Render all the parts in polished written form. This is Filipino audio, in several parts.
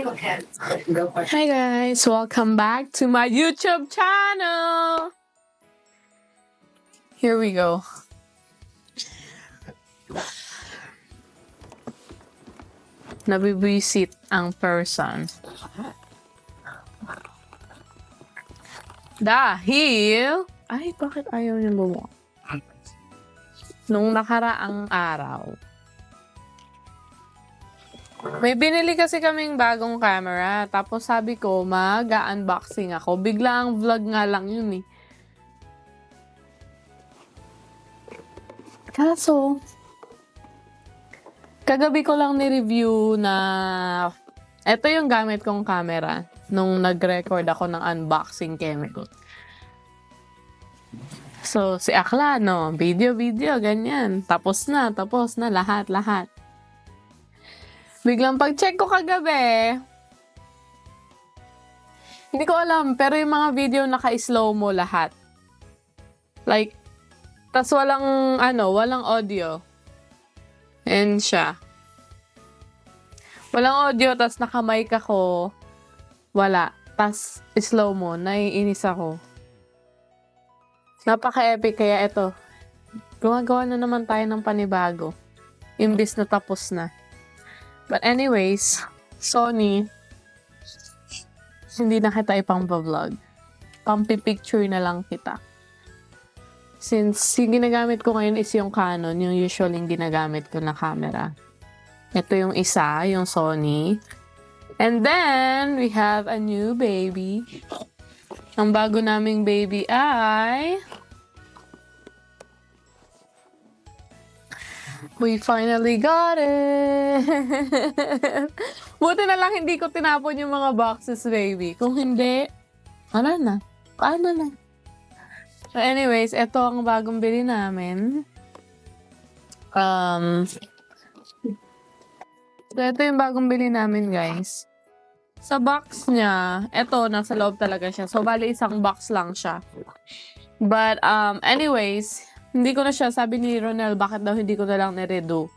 Hi guys, welcome back to my YouTube channel. Here we go. Nabibisit ang person. Dahil, ay bakit ayaw niya bumuha? Nung nakaraang araw, may binili kasi kaming bagong camera. Tapos sabi ko, mag-unboxing ako. Biglang vlog nga lang yun eh. Kaso, kagabi ko lang ni-review na ito yung gamit kong camera nung nag-record ako ng unboxing chemical. So, si Akla, no? Video, ganyan. Tapos na, lahat. Biglang pag-check ko kagabi, hindi ko alam, pero yung mga video naka-slow mo lahat. Like, tas walang audio. And siya. Walang audio, tas naka-mic ako. Wala. Tas slow mo, naiinis ako. Napaka-epic, kaya ito. Gumagawa na naman tayo ng panibago. Imbis na tapos na. But anyways, Sony, hindi na kita ipang-vlog. Pampi-picture na lang kita. Since yung ginagamit ko ngayon is yung Canon, yung usual yung ginagamit ko na camera. Ito yung isa, yung Sony. And then, we have a new baby. Ang bago naming baby ay... We finally got it! Buti na lang hindi ko tinapon yung mga boxes, baby. Kung hindi, paano na? So anyways, ito ang bagong bili namin. So ito yung bagong bili namin, guys. Sa box niya, ito, nasa loob talaga siya. So, bali isang box lang siya. But, anyways, hindi ko na siya, sabi ni Ronel, bakit daw hindi ko na lang niredo?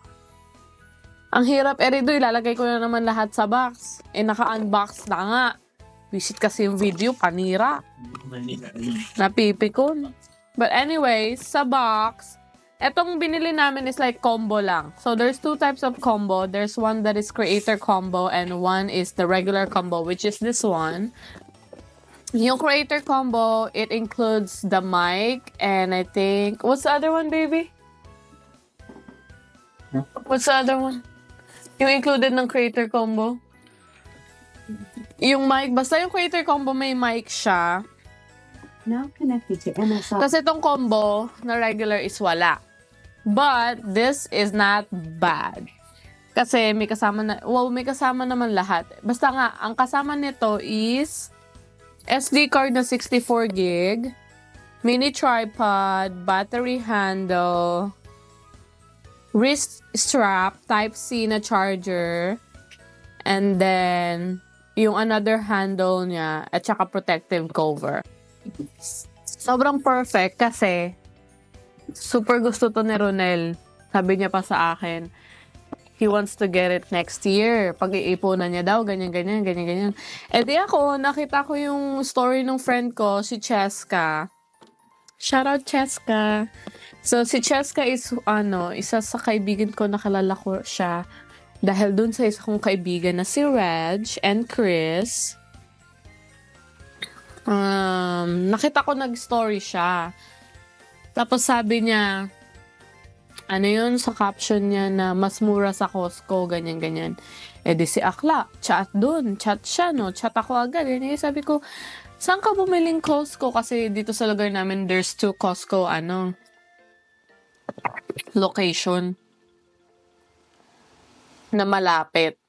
Ang hirap i-redo, ilalagay ko na naman lahat sa box. Naka-unbox na nga. Visit kasi yung video, panira. Napipikon. But anyways, sa box, etong binili namin is like combo lang. So, there's two types of combo. There's one that is creator combo and one is the regular combo, which is this one. Yung creator combo, it includes the mic and I think... What's the other one, baby? What's the other one? Yung included ng creator combo? Yung mic, basta yung creator combo may mic siya. Now connected to MSI. Kasi itong combo na regular is wala. But this is not bad. Kasi may kasama naman lahat. Basta nga, ang kasama nito is SD card na 64 gig, mini tripod, battery handle, wrist strap, Type-C na charger, and then yung another handle niya, at saka protective cover. Sobrang perfect kasi super gusto to ni Ronel. Sabi niya pa sa akin, he wants to get it next year. Pag-iipunan niya daw, ganyan. Eh di ako, nakita ko yung story ng friend ko, si Cheska. Shoutout Cheska. So, si Cheska is, isa sa kaibigan ko, nakalala ko siya. Dahil dun sa isa kong kaibigan na si Reg and Chris. Nakita ko nag-story siya. Tapos sabi niya, sa caption niya na mas mura sa Costco, ganyan. Eh di si Akla, chat siya, no? Chat ako agad. Eh, sabi ko, saan ka bumiling Costco? Kasi dito sa lugar namin, there's 2 Costco, location na malapit.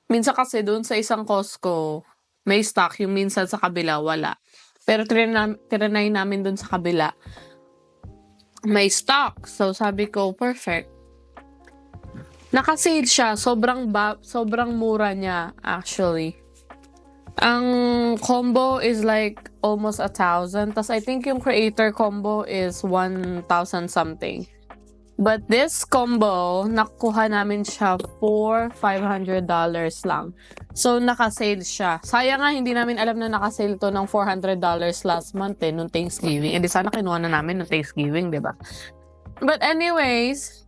Minsan kasi doon sa isang Costco, may stock, yung minsan sa kabila, wala. Pero trinay namin doon sa kabila, may stock. So, sabi ko, perfect. Naka-sale siya. Sobrang mura niya, actually. Ang combo is like almost 1,000. Tapos, I think yung creator combo is 1,000 something. But this combo, nakuha namin siya for $500 lang. So, naka-sale siya. Sayang nga, hindi namin alam na naka-sale to ng $400 last month nung Thanksgiving. Hindi sana kinuha na namin nung Thanksgiving, di ba? But anyways,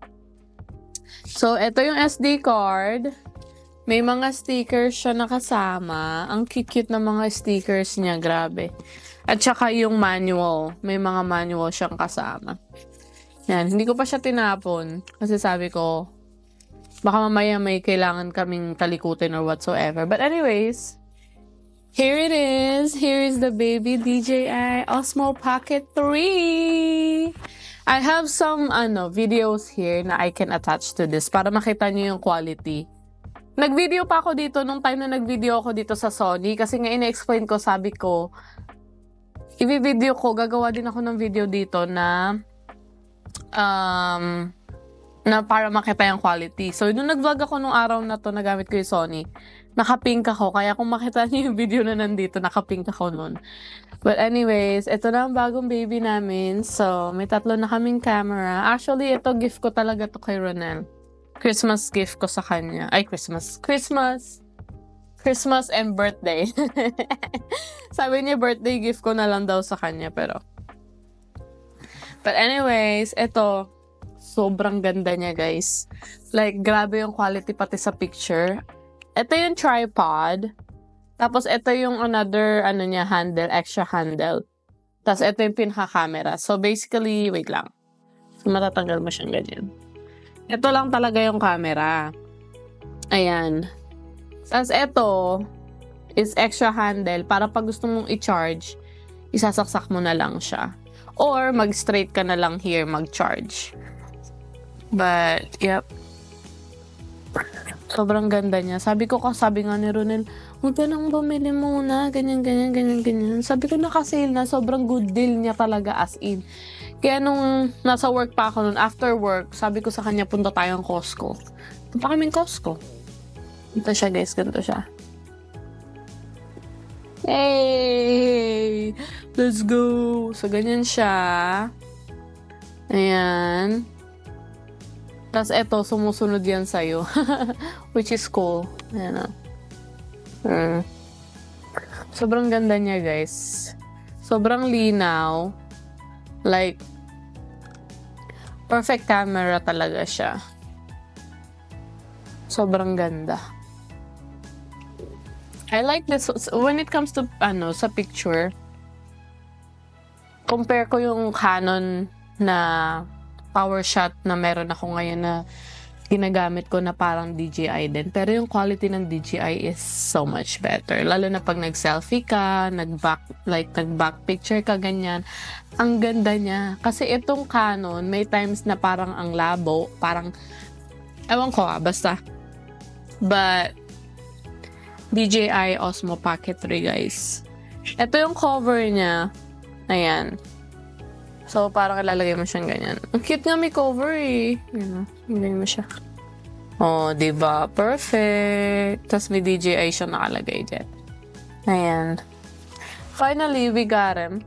so, ito yung SD card. May mga stickers siya nakasama. Ang cute-cute na mga stickers niya, grabe. At saka yung manual. May mga manual siyang kasama. Yan, hindi ko pa siya tinapon. Kasi sabi ko, baka mamaya may kailangan kaming talikutin or whatsoever. But anyways, here it is. Here is the baby DJI Osmo Pocket 3. I have some videos here na I can attach to this para makita niyo yung quality. Nag-video pa ako dito nung time na nag-video ako dito sa Sony kasi nga ina-explain ko, sabi ko, i-video ko, gagawa din ako ng video dito na para makita yung quality. So, nung nag-vlog ako nung araw na to, nagamit ko yung Sony, naka-pink ako. Kaya kung makita niyo yung video na nandito, naka-pink ako nun. But anyways, ito na ang bagong baby namin. So, may 3 na kaming camera. Actually, ito gift ko talaga to kay Ronel. Christmas gift ko sa kanya. Ay, Christmas and birthday. Sabi niya, birthday gift ko na lang daw sa kanya, But anyways, ito, sobrang ganda niya, guys. Like, grabe yung quality pati sa picture. Ito yung tripod. Tapos, ito yung another, handle, extra handle. Tapos, ito yung pinaka-camera. So, basically, wait lang. So, matatanggal mo siyang ganyan. Ito lang talaga yung camera. Ayan. Tapos, ito is extra handle para pag gusto mong i-charge, isasaksak mo na lang siya. Or, mag-straight ka na lang here, mag-charge. But, yep. Sobrang ganda niya. Sabi nga ni Ronel, huwag ka nang bumili muna, ganyan. Sabi ko, naka-sale na, sobrang good deal niya talaga, as in. Kaya nung nasa work pa ako nun, after work, sabi ko sa kanya, punta tayong Costco. Punta kaming Costco. Ito siya, guys, ganito siya. Hey! Let's go! So, ganyan siya. Ayan. Tapos, eto, sumusunod yan sa'yo. Which is cool. Ayan o. Sobrang ganda niya, guys. Sobrang linaw. Like, perfect camera talaga siya. Sobrang ganda. I like this. When it comes to, sa picture, compare ko yung Canon na power shot na meron ako ngayon na ginagamit ko na parang DJI din. Pero yung quality ng DJI is so much better. Lalo na pag nag-selfie ka, nag-back picture ka, ganyan. Ang ganda niya. Kasi itong Canon, may times na parang ang labo, parang, ewan ko basta. But, DJI Osmo Pocket 3, guys. Ito yung cover niya. Ayan. So, parang ilalagay mo siyang ganyan. Ang cute nga may cover eh. Yan o. Hingin mo siya. Oh, diba? Perfect. Tapos may DJI siya nakalagay dyan. Ayan. Finally, we got him.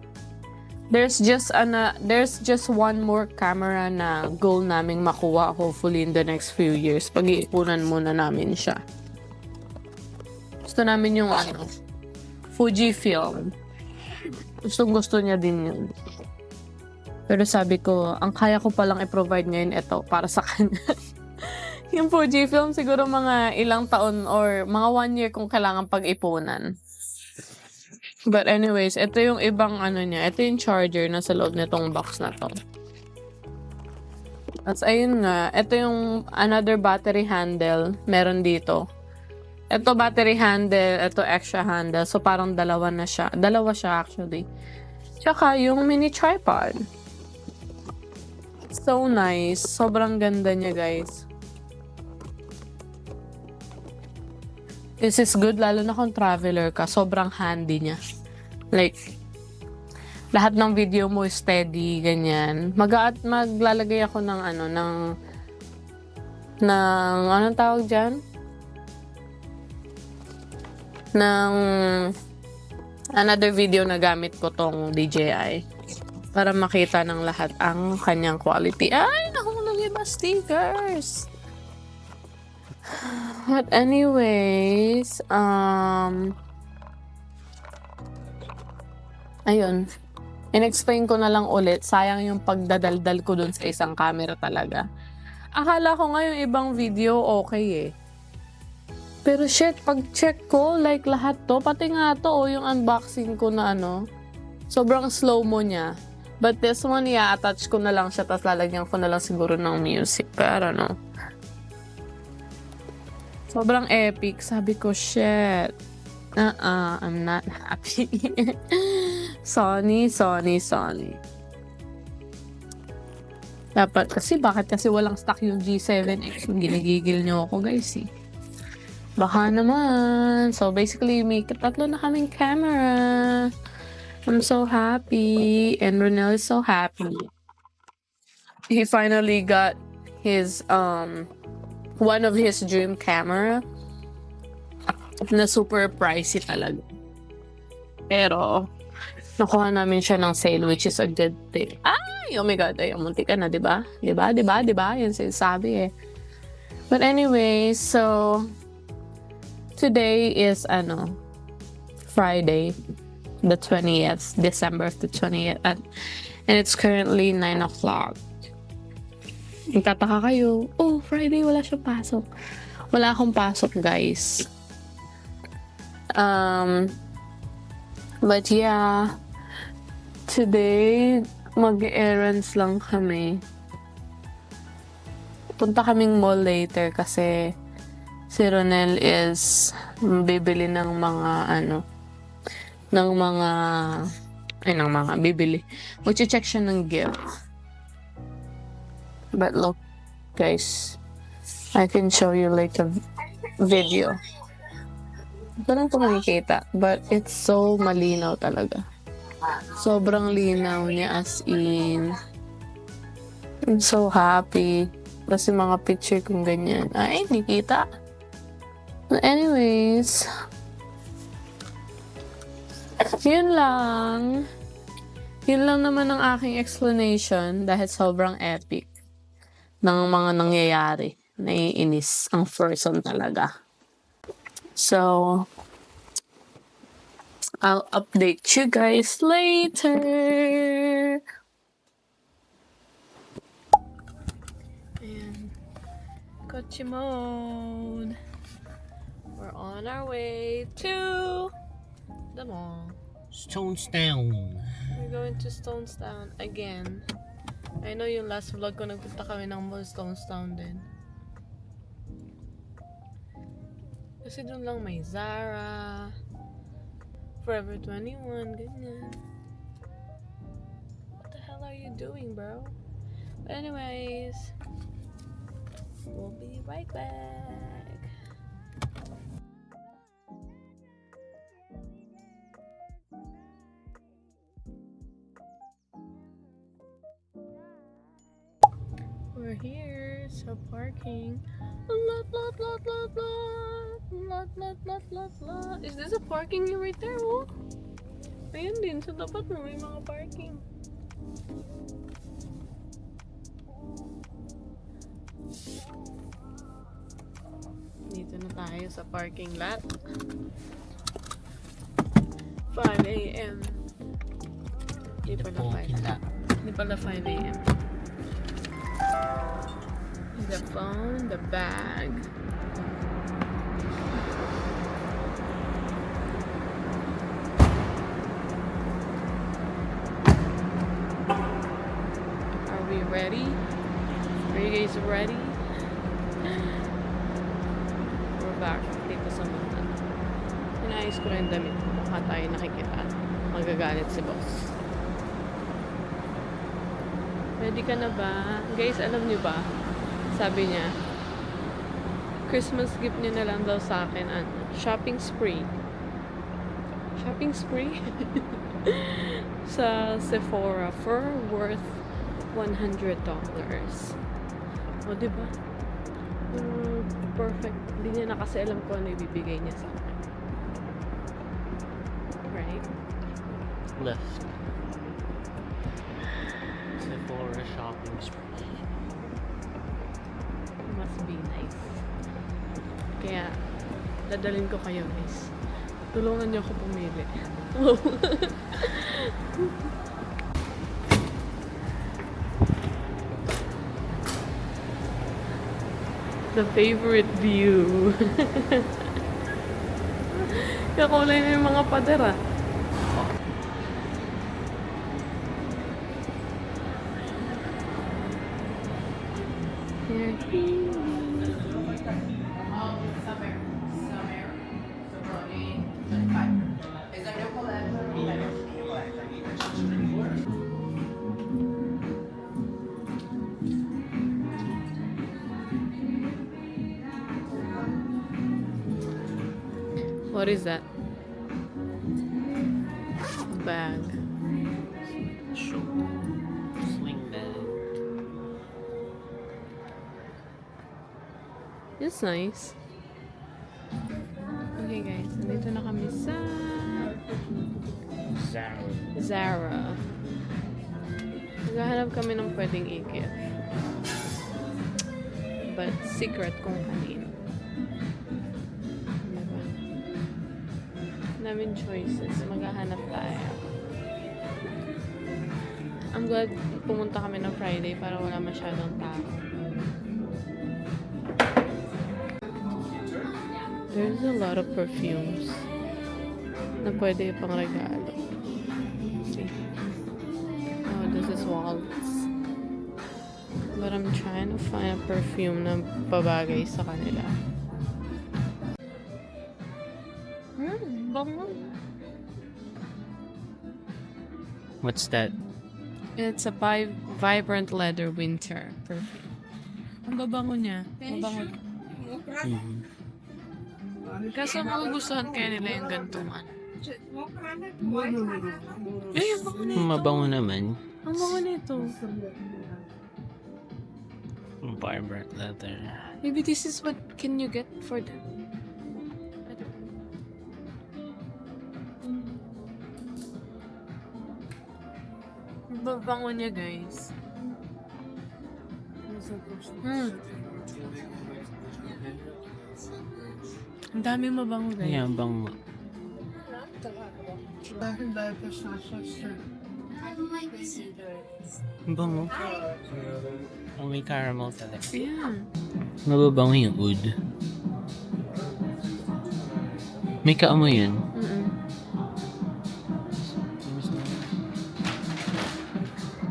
There's just one more camera na goal naming makuha hopefully in the next few years. Pag-iipunan muna namin siya. Gusto namin yung Fujifilm. Gusto niya din yun. Pero sabi ko, ang kaya ko palang i-provide ngayon ito para sa kanya. Yung Fujifilm siguro mga ilang taon or mga 1 year kung kailangan pag-ipunan. But anyways, ito yung ibang niya. Ito yung charger na sa loob nitong box na to. At ayun nga, ito yung another battery handle meron dito. Ito battery handle, ito extra handle. So parang dalawa siya actually. Tsaka yung mini tripod. So nice. Sobrang ganda niya, guys. This is good lalo na kung traveler ka. Sobrang handy niya. Like, lahat ng video mo steady, ganyan. Maglalagay ako ng anong tawag dyan? Ng another video na gamit ko tong DJI para makita ng lahat ang kanyang quality. Ay, naku, nalibas. stickers. But anyways, ayun. In-explain ko na lang ulit. Sayang yung pagdadaldal ko dun sa isang camera talaga. Akala ko nga yung ibang video okay eh. Pero shit, pag-check ko, like lahat to, pati nga to, yung unboxing ko na sobrang slow-mo niya. But this one, attach ko na lang siya, tapos lalagyan ko na lang siguro ng music. Pero sobrang epic. Sabi ko, shit. I'm not happy. Sony. Dapat bakit kasi walang stock yung G7X? Ginigigil nyo ako, guys, eh. Baka naman. So, basically, may tatlo na kaming camera. I'm so happy. And Ronel is so happy. He finally got his, one of his dream camera. Na super pricey talaga. Pero, nakuha namin siya ng sale, which is a good thing. Ay! Oh my God. Ay, munti ka na, diba? Diba? Yan sinasabi eh. But anyway, so, today is, Friday, the 20th, December the 20th, and it's currently 9 o'clock. Nagtataka kayo, Friday, wala siyang pasok. Wala akong pasok, guys. But yeah, today, mag-errands lang kami. Punta kaming mall later kasi si Ronel is bibili ng mga bibili. Mag-check siya ng gift. But look, guys, I can show you like a video. Ito lang ko makikita, but it's so malinaw talaga. Sobrang linaw niya, as in. I'm so happy. Kasi mga picture kong ganyan. Ay, hindi kita. But anyways, yun lang. Yun lang naman ang aking explanation dahil sobrang epic ng mga nangyayari. Naiinis ang person talaga. So, I'll update you guys later. And Kochi mode. We're on our way to the mall. Stonestown. We're going to Stonestown again. I know yung last vlog ko nagpunta kami ng mall Stonestown din. Kasi doon lang may Zara, Forever 21, ganyan. What the hell are you doing, bro? But anyways, we'll be right back. We're here, so parking. Lot. Is this a parking right there, oh? Ayun din, sa tapat mo may mga parking. Dito na tayo sa parking lot. 5 a.m. Hindi pala 5 a.m. The phone, the bag. Are we ready? Are you guys ready? We're back dito sa mga. Inayos ko rin damit ko. Baka tayo nakikita. Magagalit si boss. Ready ka na ba? Guys, alam niyo ba? Sabi niya, Christmas gift niya na lang daw sa akin, shopping spree. Shopping spree? Sa Sephora for worth $100. O, diba? Perfect. Hindi niya na kasi alam ko ano ibibigay niya sa akin. Right? Left. Sephora shopping spree. Kaya, dadalhin ko kayo guys. Tulungan niyo ako pumili. The favorite view. Kakulay na yung mga pader ah. Here. What is that? Bag. Show. Swing bag. It's nice. Okay guys, nandito na kami sa Zara. Naghahanap kami ng pwedeng i-gift. But secret kung kanino. Diba? Daming choices. Maghahanap tayo. I'm glad pumunta kami ng Friday para wala masyadong tao. There's a lot of perfumes na pwede pang regalo. See? Oh, this is Waltz. But I'm trying to find a perfume na babagay sa kanila. Bango. What's that? It's a vibrant leather winter perfume. Ang babango niya. Mabango. Mm-hmm. Kaso magugustuhan kaya nila yung gantungan. Eh, ang bango nito. Mabango naman. Ang bango nito. Vibrant leather. Maybe this is what can you get for them. I don't know. Ang babango niya, guys. Ang dami mabango, guys. Yeah, bango. Bango. Oh, may caramel talaga. Yeah. Mababango yung oud. May kaamoy yun.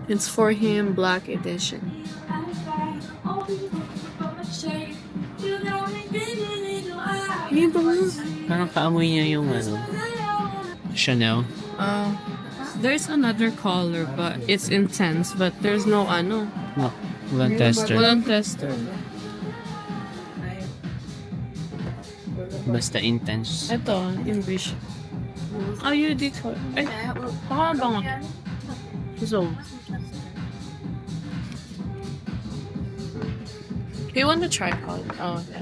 It's for him, Black Edition. May bango. Parang kaamoy niya yung ano. Chanel. There's another color, but it's intense, but there's no ano. No, walang tester. Walang tester. Basta intense. Ito, English. You dito. Ay, baka bango. So. You want to try out? Oh, okay.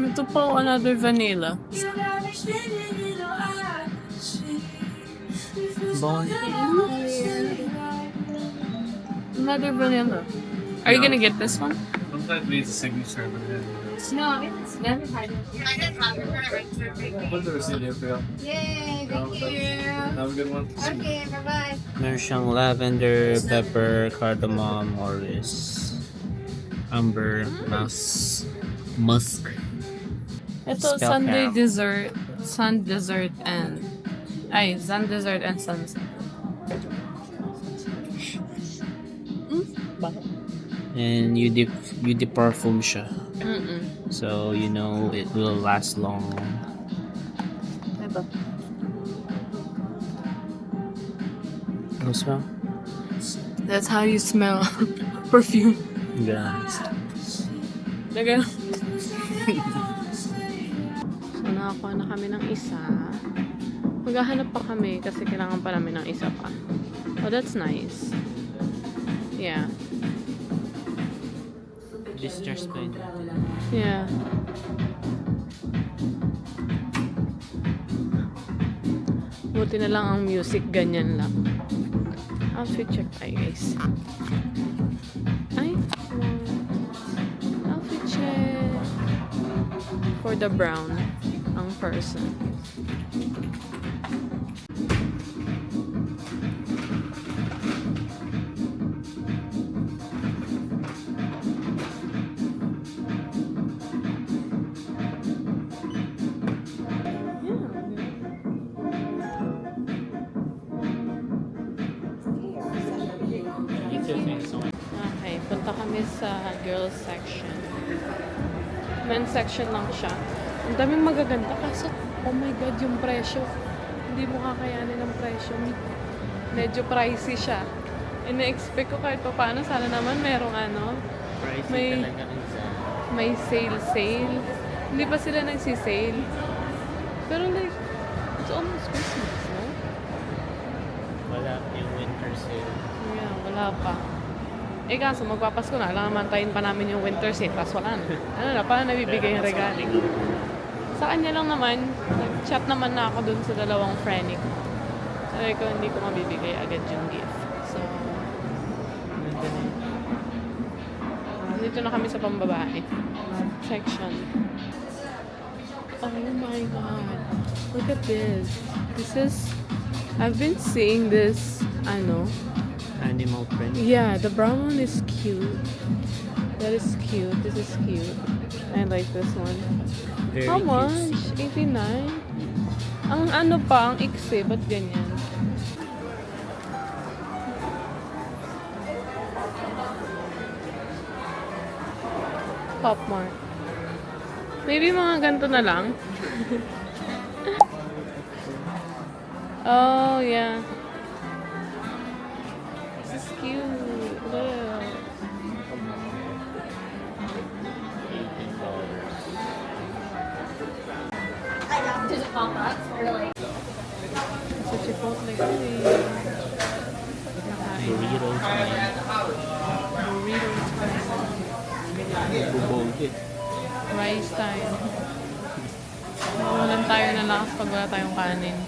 Ito pa another vanilla. Bango. Another vanilla. Are you gonna get this one? Sometimes we use a signature, but then No, it's never had it. put the receipt in for you. Yay, thank you. Have a good one. Okay, bye-bye. Meron siyang lavender, pepper, cardamom, orris, amber, musk. Ito, Spell Sunday caramel. dessert. Sun dessert and... sun dessert and sunset. And you deparfum siya. Mm-mm. So, you know, it will last long. Ito. Ano smell? That's how you smell perfume. Ganun. Daga. So, nakakuha na kami ng isa. Maghahanap pa kami kasi kailangan pa namin ng isa pa. Oh, that's nice. Yeah. Discharge pa yun. Yeah. Buti na lang ang music ganyan lang. Outfit check tayo, guys. Ay, outfit check. For the brown, ang person. Okay, punta kami sa girls section. Men's section lang siya. Ang daming magaganda kaso, oh my god, yung presyo. Hindi mo kakayanin ang presyo. Medyo pricey siya. Ina-expect ko kahit pa paano, sana naman merong Pricey May- talaga ang Zara. may sale. Hindi pa sila nagsisale. Pero like, it's almost Christmas, no? Wala yung winter sale. Yeah, wala pa. Eh kaso magpapasko na, lang mantayin pa namin yung winter sale, tapos wala na. Ano na, paano nabibigay yung regalo? Sa kanya lang naman, nag-chat naman na ako dun sa dalawang friend ko. Sabi ko, hindi ko mabibigay agad yung gift. So, dito na kami sa pambabae section. Oh my god. Look at this. I've been seeing this, Animal print. yeah, the brown one is cute. That is cute. This is cute. I like this one. Very How much? cute. 89? Ang pa, ang iksi, ba't ganyan? Popmart. Maybe mga ganito na lang. Oh, yeah. This is cute. Look. Sa Chipotle kami. Nakain. Burritos. Burritos kami. Bubogit. Rice tayo. Mawalan tayo na lakas pag wala tayong kanin.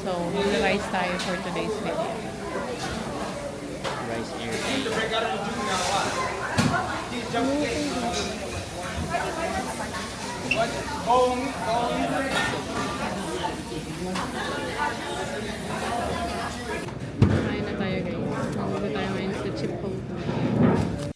So, rice tayo for today's video. Rice air. Kain na tayo guys. Magulo tayo ngayon sa Chipotle.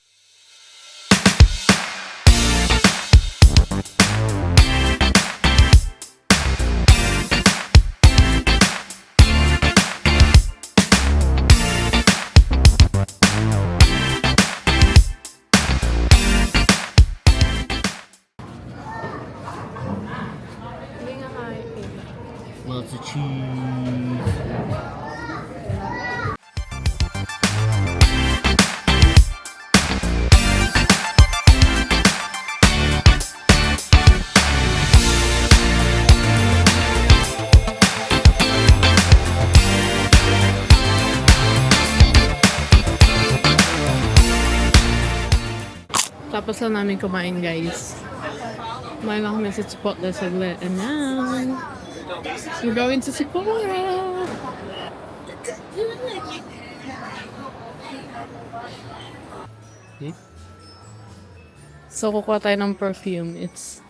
Hindi nga kain eh. Lots of cheese. Tapos lang namin kumain, guys. Kumain lang kami sa Chipotle saglit. And now, we're going to Sephora! Hmm? So, kukuha tayo ng perfume. It's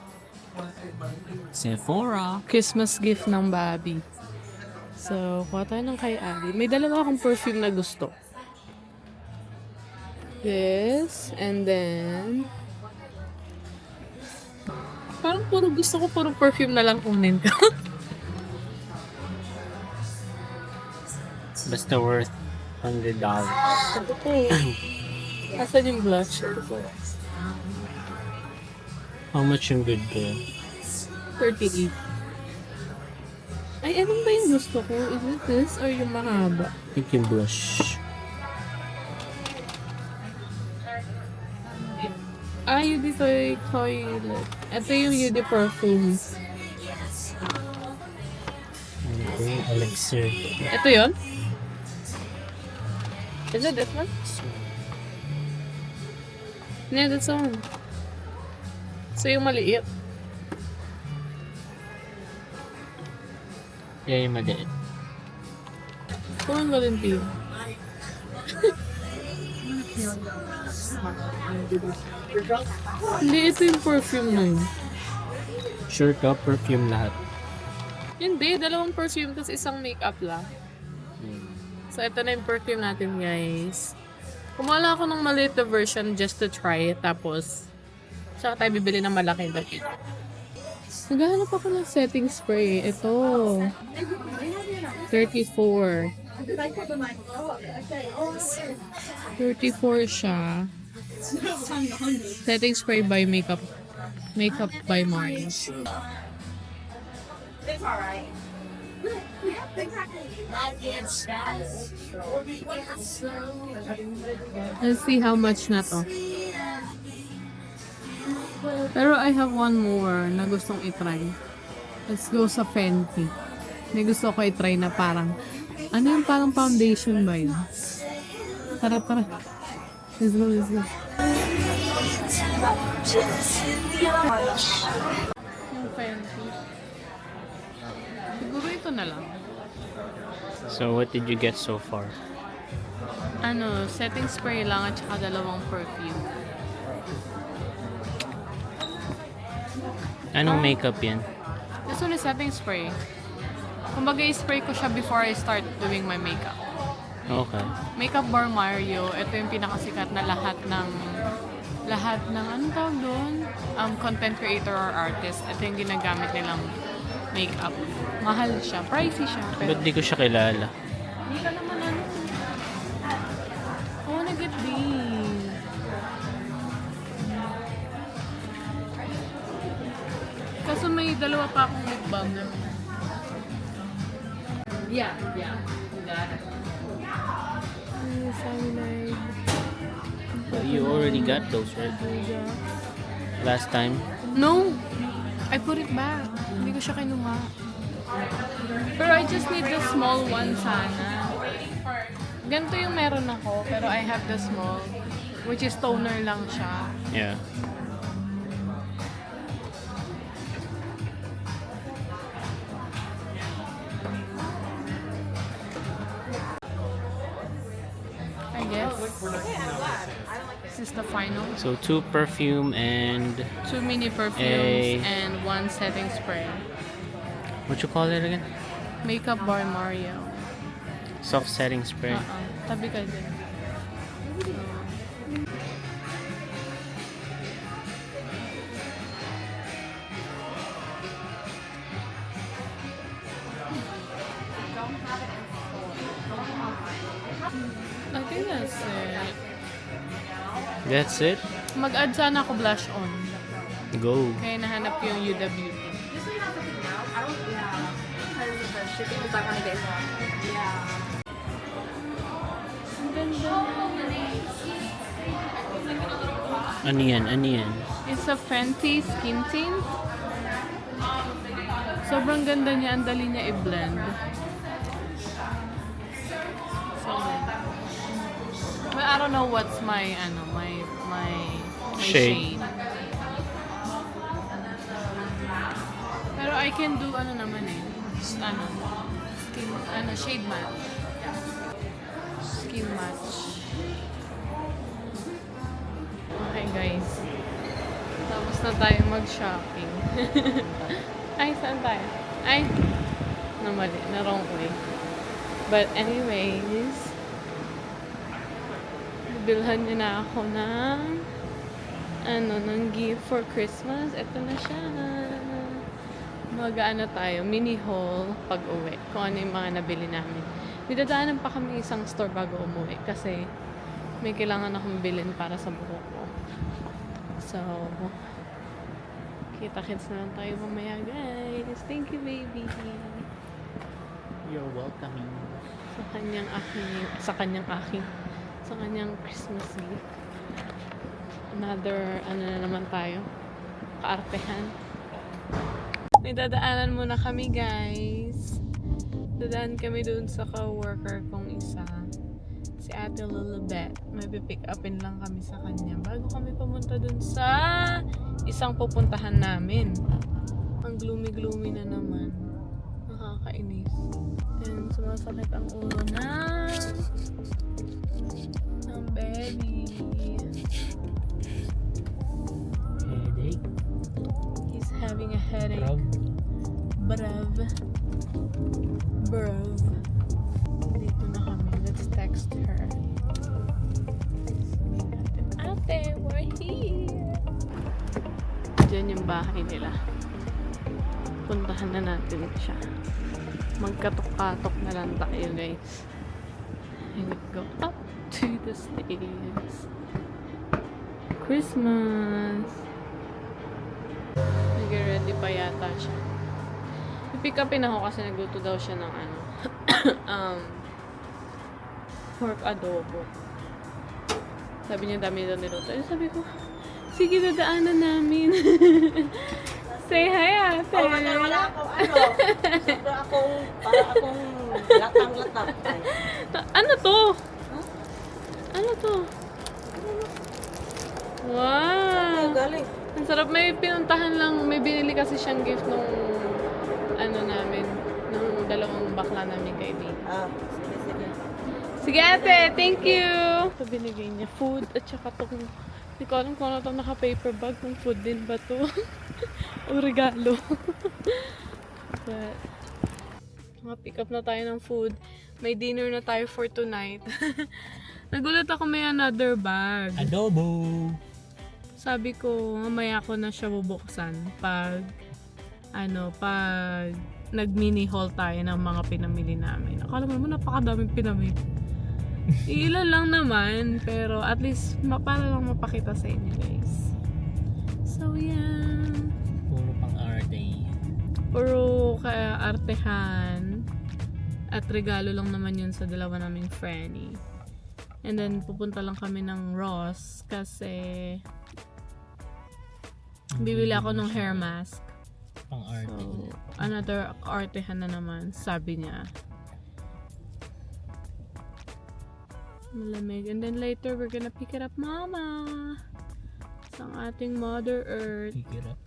Sephora. Christmas gift ng Bobby. So, kuha tayo ng kay Abby. May dalawa akong perfume na gusto. This, and then... Parang gusto ko puro perfume na lang kunin ko. Basta worth $100. Asan yung blush? How much yung good girl? 38. Ay, anong ba yung gusto ko? Is it this or yung mahaba? I think yung blush. Ah, Yudi Toilet. Ito yung Yudi Perfume. Okay, elixir. Ito yun? Is it this one? Yeah, that's one. So yung maliit. Yeah, yung maliit. Kulang Valentino. Hindi, ito yung perfume na yun. Sure ka, perfume lahat. Hindi, dalawang perfume tapos isang makeup lang. So, ito na yung perfume natin, guys. Kumuha ako ng maliit na version just to try it. Tapos, saka tayo bibili ng malaking dapit. Naghahanap ako ng setting spray. Ito. 34. 34 siya. Setting spray by Makeup. Makeup by Mars. Let's see how much na to. Pero I have one more na gustong itry. Let's go sa Fenty. May gusto ko itry na parang, ano yung parang foundation ba yun? Tara, tara. Let's go, let's go. Yung Fenty. Siguro ito na lang. So, what did you get so far? Ano, setting spray lang at saka dalawang perfume. Anong makeup yan? This one is setting spray. Kumbaga, i-spray ko siya before I start doing my makeup. Okay. Makeup Bar Mario, ito yung pinakasikat na lahat ng anong tawag doon? Content creator or artist. Ito yung ginagamit nilang makeup. Mahal siya. Pricey siya. Pero Ba't di ko siya kilala? hindi ka naman ano. I wanna get these. Kaso may dalawa pa akong lip balm na. Yeah. Got it. Cyanide. You already got those, right? Last time? No! I put it back. Hindi ko siya kinuha. Pero I just need the small one sana. Ganito yung meron ako, pero I have the small, which is toner lang siya. Yeah. I guess. This is the final. So, 2 perfume and 2 mini perfumes A- and 1 setting spray. what you call it again? Makeup Bar Mario. Soft setting spray. Tabi ka din. I think that's it. That's it? Mag-add sana ako blush on. Go. Kaya nahanap ko yung UWT. Shipping is not gonna get Ang ganda. Ano yan? Ano yan? It's a Fenty Skin Tint. Sobrang ganda niya. Ang dali niya i-blend. So, well, I don't know what's my Shade. shade. Pero I can do naman eh. Shade match. Skin match. Okay guys. Tapos na tayo mag-shopping. Ay, saan tayo? Ay, namali. Na wrong way. But anyways, bilhan niya na ako ng gift for Christmas. Ito na siya. Mag-ano tayo, mini haul pag uwi. Kung ano yung mga nabili namin. Didadaanan pa kami isang store bago umuwi kasi may kailangan akong bilhin para sa buhok ko. So, kita-kits na lang tayo mamaya, guys. Thank you, baby. You're welcome. Sa kanyang Christmas gift. Another, na naman tayo. Kaartehan. May dadaanan muna kami, guys. Dadaan kami dun sa ka-worker kong isa. Si Ate Lilibet. May pipick upin lang kami sa kanya. Bago kami pumunta dun sa isang pupuntahan namin. Ang gloomy-gloomy na naman. Nakakainis. And sumasakit ang ulo ng baby. Headache. He's having a headache. Rub. Bruv. Dito na kami. Let's text her. Ate, we're here. Diyan yung bahay nila. Puntahan na natin siya. Magkatok-katok na lang tayo, guys. And we go up to the stairs. Christmas. Nag-ready pa yata siya. I-pick upin ako kasi nagluto daw siya ng pork adobo. Sabi niya dami daw niluto. Sabi ko, sige, dadaanan namin. Say hi, ate. Wala ako, para akong latang-latang. Ano to? Ano to? Wow! Galing. Ang sarap. May pinuntahan lang. May binili kasi siyang gift nung nung dalawang bakla namin kaibigan. Sige. Sige, ate. Thank you! Ito binigay niya. Food at saka itong hindi ko alam kung ano itong naka-paper bag. Kung food din ba to? O regalo. But, pick up na tayo ng food. May dinner na tayo for tonight. Nagulat ako may another bag. Adobo. Sabi ko, mamaya ko na siya bubuksan pag nag-mini haul tayo ng mga pinamili namin. Akala mo naman napakadaming pinamili. Ilan lang naman, pero at least para lang mapakita sa inyo, guys. So, yan. Puro pang arte. Puro artehan. At regalo lang naman yun sa dalawa naming Franny. And then, pupunta lang kami ng Ross kasi bibili ako ng hair mask. Pang arte. So, another artehan na naman, sabi niya. Malamig. And then later, we're gonna pick it up, Mama. Sa ating Mother Earth. Pick it up.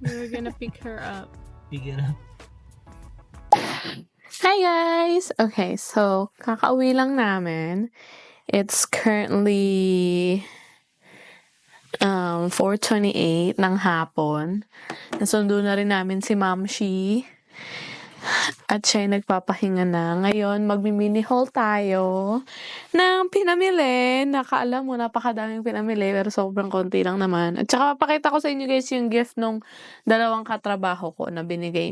We're gonna pick her up. Pick it up. Hi guys! Okay, so kakauwi lang namin. It's currently 4:28 ng hapon. Nasundo na rin namin si Mamshi. At siya'y nagpapahinga na. Ngayon, magmi-mini haul tayo ng pinamili. Nakaalam mo, napakadaming pinamili pero sobrang konti lang naman. At saka papakita ko sa inyo guys yung gift nung dalawang katrabaho ko na binigay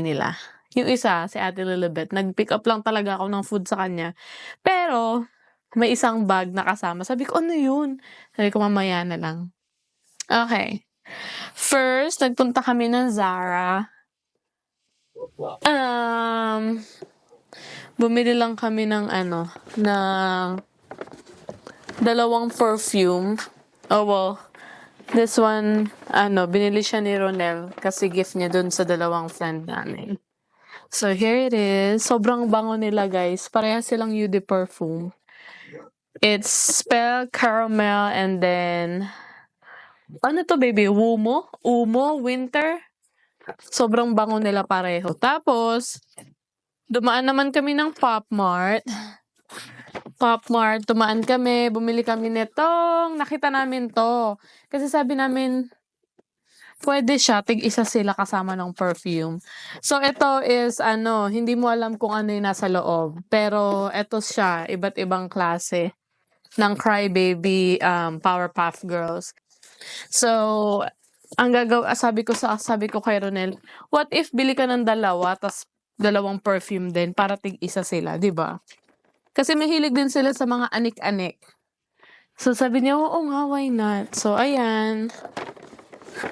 nila. Yung isa, si Ate Lilibet, nag-pick up lang talaga ako ng food sa kanya. Pero, may isang bag na kasama. Sabi ko, ano yun? Sabi ko, mamaya na lang. Okay. First, nagpunta kami ng Zara. Bumili lang kami ng dalawang perfume. Oh, well, this one, binili siya ni Ronel kasi gift niya dun sa dalawang friend namin. So, here it is. Sobrang bango nila, guys. Parehas silang Eau de Parfum. It's spelled caramel and then, ano to, baby? Umo, winter. Sobrang bango nila pareho. Tapos, dumaan naman kami ng Pop Mart. Dumaan kami. Bumili kami nitong. Nakita namin to. Kasi sabi namin, pwede siya. Tig-isa sila kasama ng perfume. So, ito is, hindi mo alam kung ano yung nasa loob. Pero, ito siya. Iba't ibang klase ng Crybaby Powerpuff Girls. So, ang sabi ko kay Ronel, what if bili ka ng dalawa, tas dalawang perfume din, para tig-isa sila, di ba? Kasi mahilig din sila sa mga anik-anik. So, sabi niya, oo nga, why not? So, ayan.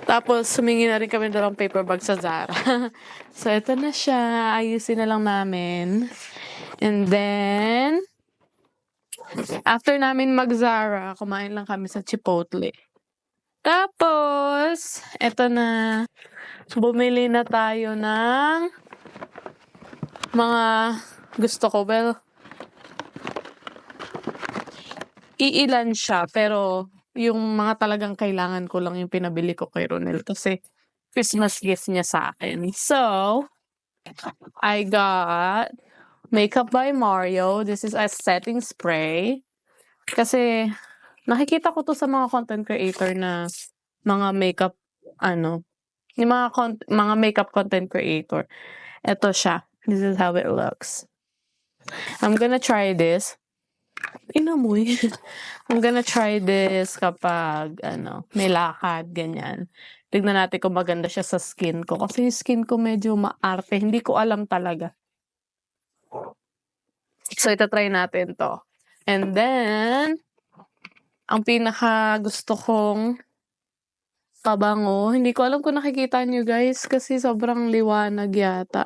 Tapos, sumingi na rin kami dalawang paper bag sa Zara. So, ito na siya. Ayusin na lang namin. And then, after namin mag-Zara, kumain lang kami sa Chipotle. Tapos, eto na. Bumili na tayo ng mga gusto ko. Well, iilan siya. Pero, yung mga talagang kailangan ko lang yung pinabili ko kay Ronel. Kasi, Christmas gift niya sa akin. So, I got Makeup by Mario. This is a setting spray. Kasi, nakikita ko to sa mga content creator na mga makeup, yung mga makeup content creator. Ito siya. This is how it looks. I'm gonna try this. Inamoy. I'm gonna try this kapag, may lakad, ganyan. Tignan natin kung maganda siya sa skin ko. Kasi yung skin ko medyo maarte. Hindi ko alam talaga. So, itatry natin to. And then, ang pinaka gusto kong pabango. Hindi ko alam kung nakikita nyo guys. Kasi sobrang liwanag yata.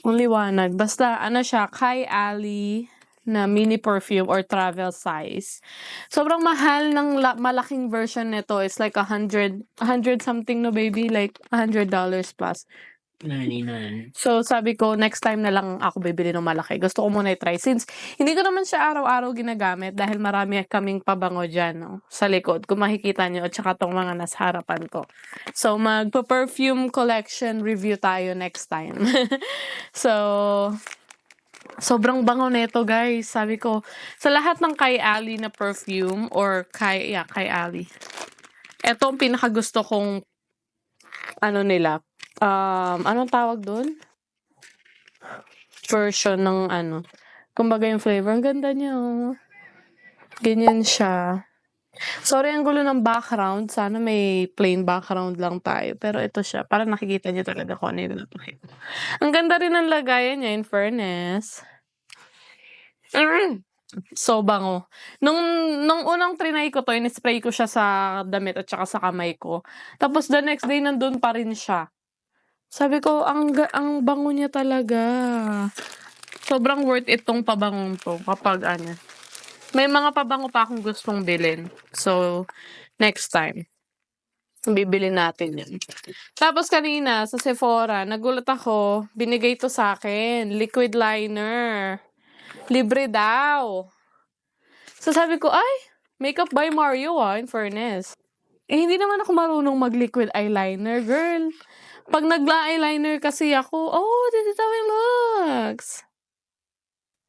Ang liwanag. Basta, siya, Kai Ali na mini perfume or travel size. Sobrang mahal ng malaking version nito. It's like 100 something no baby. Like $100 plus. 99. So, sabi ko, next time na lang ako bibili ng malaki. Gusto ko muna i-try. Since, hindi ko naman siya araw-araw ginagamit dahil marami kaming pabango dyan, no? Sa likod. Kung makikita nyo, at saka tong mga nasa harapan ko. So, magpa-perfume collection review tayo next time. So, sobrang bango nito, guys. Sabi ko, sa lahat ng Kai Ali na perfume, or Kai Ali. Ito ang pinakagusto kong, nila. Anong tawag doon? Version ng kumbaga yung flavor. Ang ganda niya, oh. Ganyan siya. Sorry, ang gulo ng background. Sana may plain background lang tayo. Pero ito siya. Para nakikita niyo talaga kung ano yung napakita. Ang ganda rin ng lagayan niya, in fairness. So bango. Nung unang trinay ko to, in-spray ko siya sa damit at saka sa kamay ko. Tapos the next day, nandun pa rin siya. Sabi ko, ang bango niya talaga. Sobrang worth it tong pabangong to kapag May mga pabango pa akong gustong bilhin. So, next time, bibili natin yan. Tapos kanina, sa Sephora, nagulat ako, binigay to sa akin, liquid liner. Libre daw. So, sabi ko, Makeup by Mario, in fairness. Hindi naman ako marunong mag-liquid eyeliner, girl. Pag nagla-eyeliner kasi ako, this is how it looks.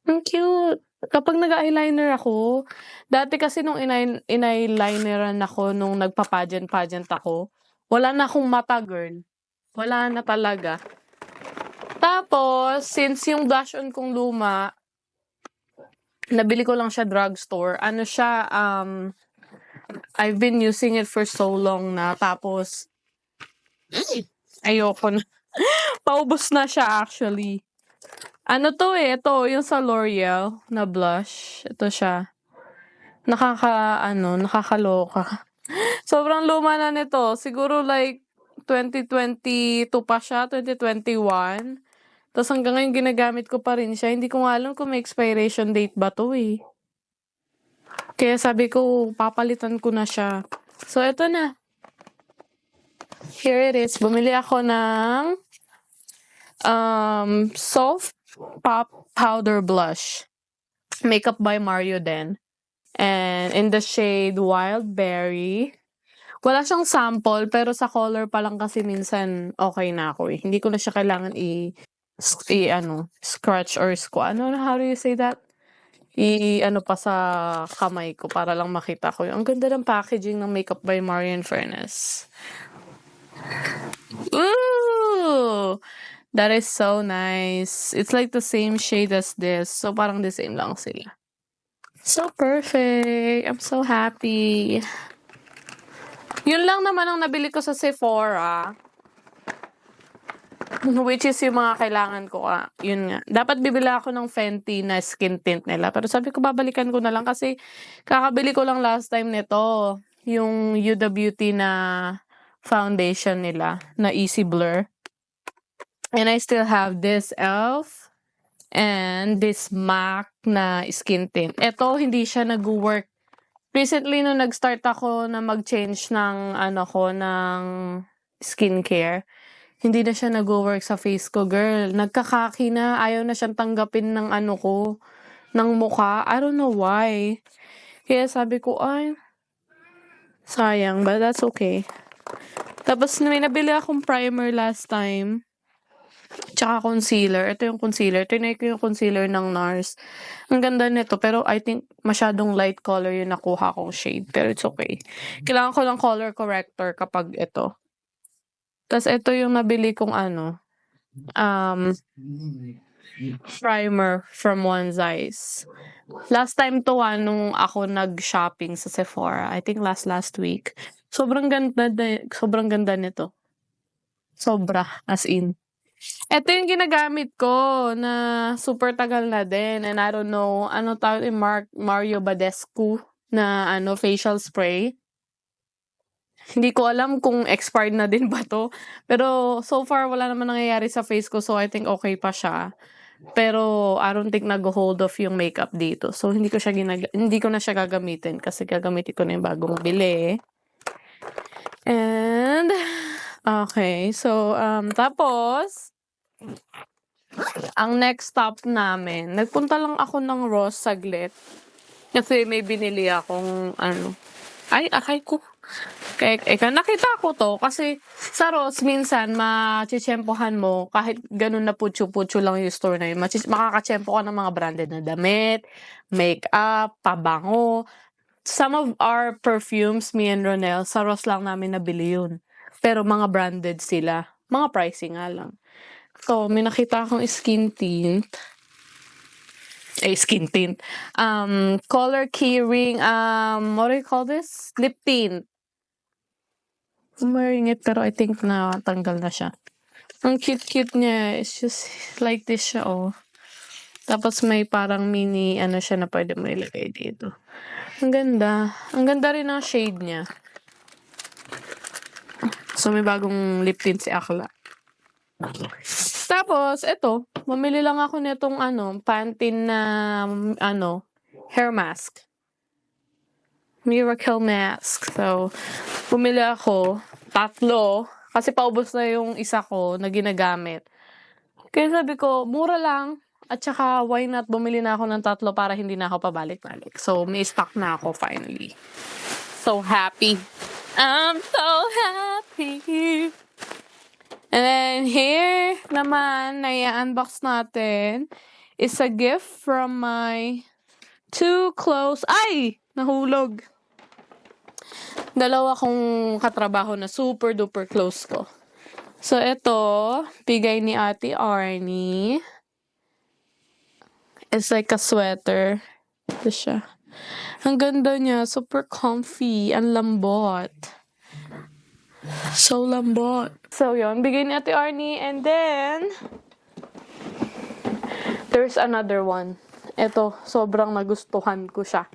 Ang cute. Kapag nag-eyeliner ako, dati kasi nung in-eyelineran ako nung nagpa-pageant ako, wala na akong mata, girl. Wala na talaga. Tapos, since yung blush on kong luma, nabili ko lang siya drugstore. I've been using it for so long na. Tapos, ayoko na. Paubos na siya actually. Ito, yung sa L'Oreal na blush. Ito siya. Nakakaloka. Sobrang luma na nito. Siguro like 2022 pa siya, 2021. Tapos hanggang ngayon ginagamit ko pa rin siya. Hindi ko nga alam kung may expiration date ba to eh. Kaya sabi ko, papalitan ko na siya. So, ito na. Here it is. Bumili ako ng Soft Pop Powder Blush. Makeup by Mario din. And in the shade Wild Berry. Wala siyang sample, pero sa color pa lang kasi minsan okay na ako eh. Hindi ko na siya kailangan scratch or how do you say that? Pa sa kamay ko para lang makita ko. Ang ganda ng packaging ng Makeup by Mario in fairness. Ooh! That is so nice. It's like the same shade as this. So, parang the same lang sila. So perfect. I'm so happy. Yun lang naman ang nabili ko sa Sephora. Which is yung mga kailangan ko. Yun nga. Dapat bibila ako ng Fenty na skin tint nila. Pero sabi ko, babalikan ko na lang kasi kakabili ko lang last time nito. Yung Huda Beauty na foundation nila na Easy Blur. And I still have this e.l.f. and this MAC na skin tint. Ito, hindi siya nag-work. Recently, nung nag-start ako na mag-change ng ng skincare, hindi na siya nag-work sa face ko, girl. Nagkakaki na. Ayaw na siyang tanggapin ng ng mukha. I don't know why. Kaya sabi ko, sayang. But that's okay. Tapos, may nabili akong primer last time. Tsaka concealer. Ito yung concealer. Tinay ko yung concealer ng NARS. Ang ganda nito. Pero I think masyadong light color yung nakuha kong shade. Pero it's okay. Kailangan ko ng color corrector kapag ito. Tapos ito yung nabili kong primer from One's Eyes. Last time to nung ako nag-shopping sa Sephora. I think last week. Sobrang ganda nito. Sobra, as in. Ito yung ginagamit ko na super tagal na din. And I don't know, ano tawag yung Mario Badescu na facial spray. Hindi ko alam kung expired na din ba to. Pero so far, wala naman nangyayari sa face ko. So I think okay pa siya. Pero I don't think nag-hold off yung makeup dito. So hindi ko na siya gagamitin. Kasi gagamitin ko na yung bagong bili. And okay, so tapos ang next stop namin, nagpunta lang ako ng Ross saglit. Kasi may binili akong akay ko. Nakita ko to kasi sa Ross minsan machitsempohan mo kahit ganun na putyo-putyo lang yung store na yun. Makakatsempo ka ng mga branded na damit, makeup, pabango. Some of our perfumes, me and Ronel, sa Ross lang namin nabili yun. Pero mga branded sila. Mga pricing nga lang. So, may nakita akong skin tint. Color keyring, what do you call this? Lip tint. I'm wearing it, pero I think na tanggal na siya. Ang cute-cute niya. It's just like this siya, oh. Tapos may parang mini, siya na pwede mo ilagay dito. Ang ganda. Ang ganda rin ang shade niya. So, may bagong lip tint si Akla. Tapos, eto. Mamili lang ako nitong, Pantene na, hair mask. Miracle mask. So, bumili ako. 3. Kasi paubos na yung isa ko na ginagamit. Kaya sabi ko, mura lang. At saka, why not bumili na ako ng 3 para hindi na ako pabalik-balik. So, may stock na ako finally. So happy. I'm so happy. And then here naman, na-unbox natin is a gift from my 2 close... Ay! Nahulog. 2 kong katrabaho na super duper close ko. So, ito, bigay ni Ate Arnie. It's like a sweater. Ito siya. Ang ganda niya. Super comfy. Ang lambot. So lambot. So, yun. Bigay ni Ate Arnie. And then, there's another one. Ito, sobrang nagustuhan ko siya.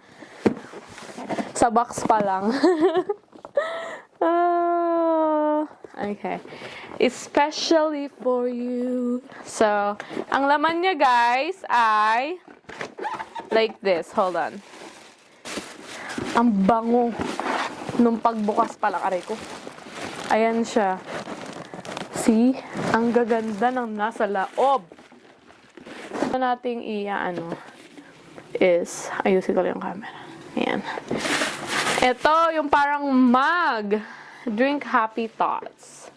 Sa box pa lang. Okay. Especially for you. So, ang laman niya, guys, ay like this. Hold on. Ang bango. Nung pagbukas pa lang, aray ko. Ayan siya. See? Ang gaganda ng nasa laob. Ito nating is, ayusin ko lang yung camera. Ayan. Ito, yung parang mug. Drink happy thoughts.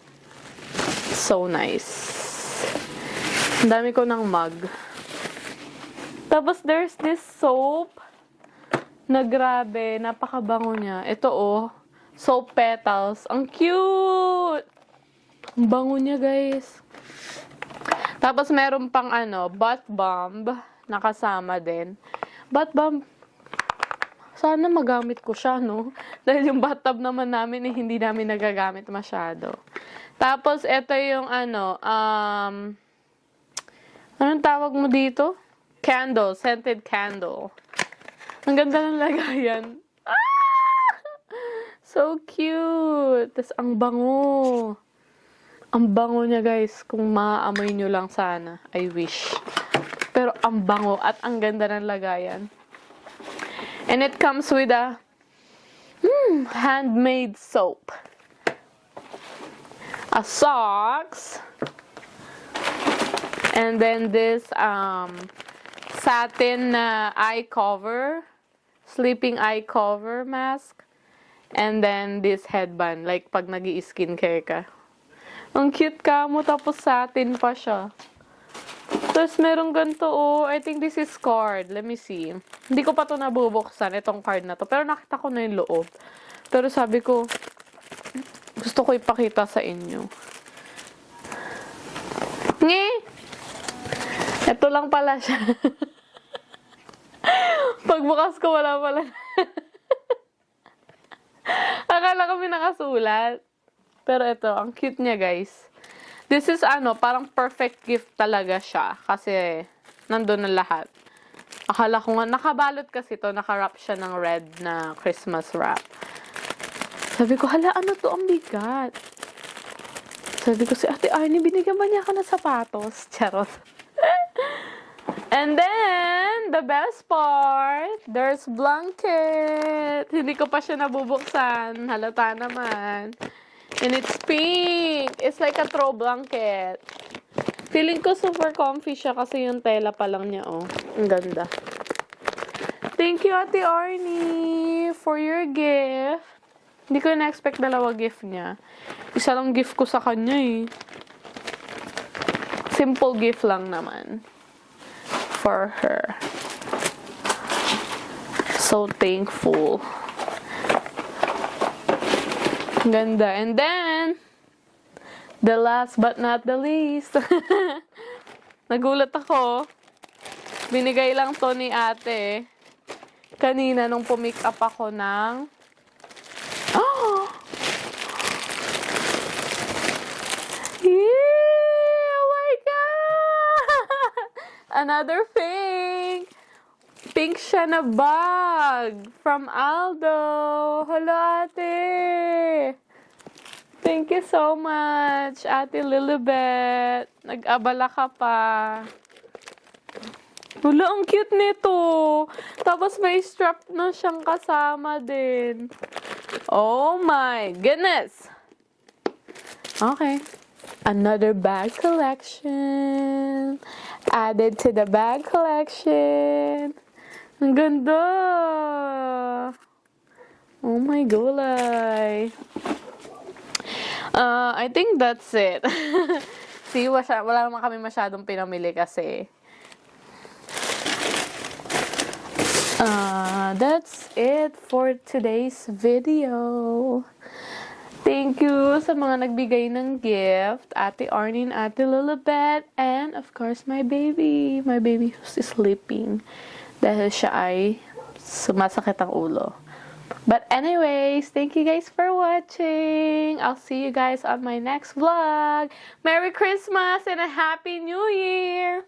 So nice. Ang dami ko ng mug. Tapos there's this soap na grabe, napakabango niya. Ito soap petals. Ang cute! Ang bango niya, guys. Tapos meron pang butt bomb na kasama din. Butt bomb, sana magamit ko siya, no? Dahil yung bathtub naman namin hindi namin nagagamit masyado. Tapos, ito yung anong tawag mo dito? Candle, scented candle. Ang ganda ng lagayan. Ah! So cute! Tapos, ang bango. Ang bango niya, guys. Kung maaamoy nyo lang sana. I wish. Pero, ang bango at ang ganda ng lagayan. And it comes with a handmade soap. A socks. And then this satin eye cover. Sleeping eye cover mask. And then this headband. Like pag nag-i-skincare ka. Ang cute ka mo, tapos satin pa siya. Tapos merong ganito, oh. I think this is card. Let me see. Hindi ko pa to nabubuksan, itong card na to. Pero nakita ko na yung loob. Pero sabi ko, gusto ko ipakita sa inyo. Nge! Ito lang pala siya. Pagbukas ko, wala pala. Akala ko may nakasulat. Pero ito, ang cute niya, guys. This is parang perfect gift talaga siya. Kasi, nandun na lahat. Akala ko nga, nakabalot kasi to, nakarap siya ng red na Christmas wrap. Sabi ko, hala, ano to? Ang bigat. Sabi ko, si Ate Arnie, binigyan ba niya ako ng sapatos? Charot. And then, the best part, there's blanket. Hindi ko pa siya nabubuksan. Halata naman. And it's pink. It's like a throw blanket. Feeling ko super comfy siya kasi yung tela pa lang niya, oh. Ang ganda. Thank you, Ate Arnie, for your gift. Hindi ko na-expect dalawa gift niya. Isa lang gift ko sa kanya, eh. Simple gift lang naman. For her. So thankful. Ganda. And then, the last but not the least. Nagulat ako. Binigay lang to ni ate. Kanina nung pumick up ako ng... Oh! Yeah! Oh my God! Another pink! Pink siya na bag from Aldo. Hello, ate! Thank you so much, Ate Lilibet. Nag-abala ka pa. Wala, ang cute nito. Tapos may strap na siyang kasama din. Oh my goodness! Okay. Another bag collection. Added to the bag collection. Ang ganda! Oh my gulay. I think that's it. See, wala naman kami masyadong pinamili kasi. That's it for today's video. Thank you sa mga nagbigay ng gift. Ate Arnie and Ate Lilibet. And of course, my baby. My baby who's sleeping. Dahil siya ay sumasakit ang ulo. But anyways, thank you guys for watching. I'll see you guys on my next vlog. Merry Christmas and a Happy New Year!